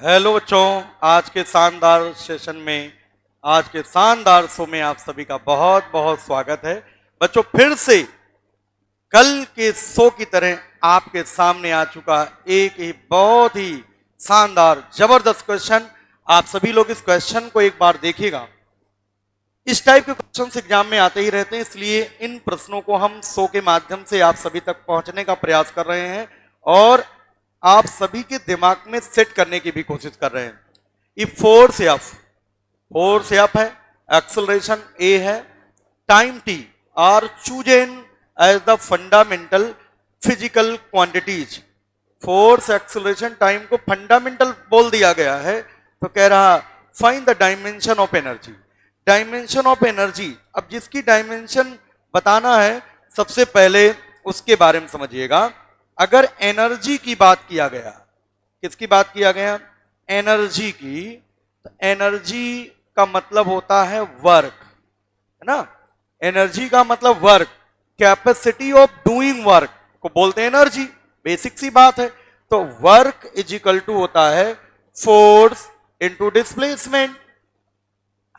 Hello बच्चों, आज के शानदार सेशन में, आज के शानदार शो में आप सभी का बहुत बहुत स्वागत है। बच्चों, फिर से कल के शो की तरह आपके सामने आ चुका एक ही बहुत ही शानदार जबरदस्त क्वेश्चन। आप सभी लोग इस क्वेश्चन को एक बार देखिएगा। इस टाइप के क्वेश्चन एग्जाम में आते ही रहते हैं, इसलिए इन प्रश्नों को हम शो के माध्यम से आप सभी तक पहुंचने का प्रयास कर रहे हैं और आप सभी के दिमाग में सेट करने की भी कोशिश कर रहे हैं। ये फोर्स एफ है, एक्सेलरेशन ए है, time T are chosen as the fundamental physical quantities. Force, acceleration, time को फंडामेंटल बोल दिया गया है, तो कह रहा find the dimension of energy. Dimension of energy, अब जिसकी डायमेंशन बताना है, सबसे पहले उसके बारे में समझिएगा। अगर एनर्जी की बात किया गया, किसकी बात किया गया? एनर्जी की, तो एनर्जी का मतलब होता है वर्क, है ना। एनर्जी का मतलब work, capacity of doing work को बोलते हैं एनर्जी। बेसिक सी बात है। तो वर्क इज इक्वल टू होता है फोर्स इनटू डिस्प्लेसमेंट,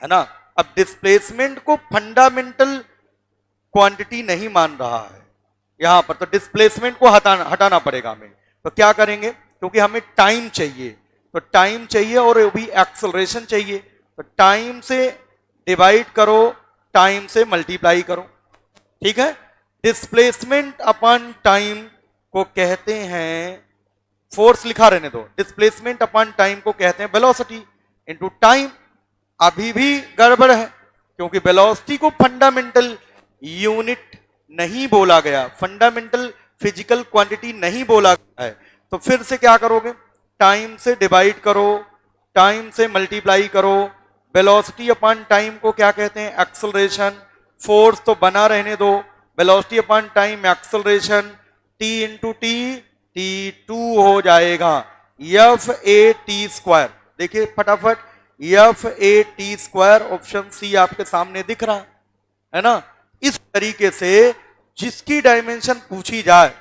है ना। अब डिस्प्लेसमेंट को फंडामेंटल क्वांटिटी नहीं मान रहा है यहां पर, तो डिस्प्लेसमेंट को हटाना पड़ेगा हमें। तो क्या करेंगे, क्योंकि हमें टाइम चाहिए, तो टाइम चाहिए और भी एक्सेलरेशन चाहिए, तो टाइम से डिवाइड करो, टाइम से मल्टीप्लाई करो, ठीक है। डिस्प्लेसमेंट अपॉन टाइम को कहते हैं, फोर्स लिखा रहने दो, डिस्प्लेसमेंट अपॉन टाइम को कहते हैं वेलोसिटी इनटू टाइम। अभी भी गड़बड़ है, क्योंकि वेलोसिटी को फंडामेंटल यूनिट नहीं बोला गया, फंडामेंटल फिजिकल क्वांटिटी नहीं बोला गया है। तो फिर से क्या करोगे, टाइम से डिवाइड करो, टाइम से मल्टीप्लाई करो। वेलोसिटी अपॉन टाइम को क्या कहते हैं? एक्सेलरेशन। फोर्स तो बना रहने दो, velocity upon time acceleration, T into T two हो जाएगा एफ ए टी स्क्वायर। देखिए फटाफट, F A T square, option C आपके सामने दिख रहा है ना। इस तरीके से जिसकी डायमेंशन पूछी जाए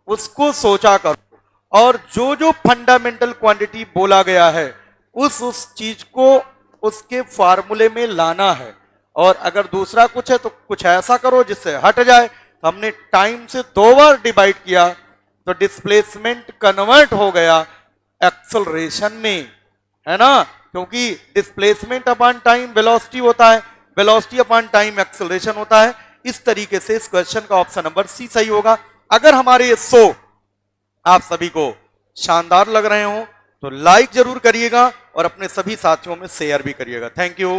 उसको सोचा करो, और जो जो फंडामेंटल क्वांटिटी बोला गया है उस चीज को उसके फार्मूले में लाना है। और अगर दूसरा कुछ है तो कुछ ऐसा करो जिससे हट जाए। तो हमने टाइम से 2 बार डिवाइड किया, तो डिस्प्लेसमेंट कन्वर्ट हो गया एक्सेलरेशन में, है ना। क्योंकि डिस्प्लेसमेंट अपॉन टाइम वेलोसिटी होता है, वेलोसिटी अपॉन टाइम एक्सेलरेशन होता है। इस तरीके से इस क्वेश्चन का ऑप्शन नंबर सी सही होगा। अगर हमारे ये शो आप सभी को शानदार लग रहे हो तो लाइक जरूर करिएगा और अपने सभी साथियों में शेयर भी करिएगा। Thank you.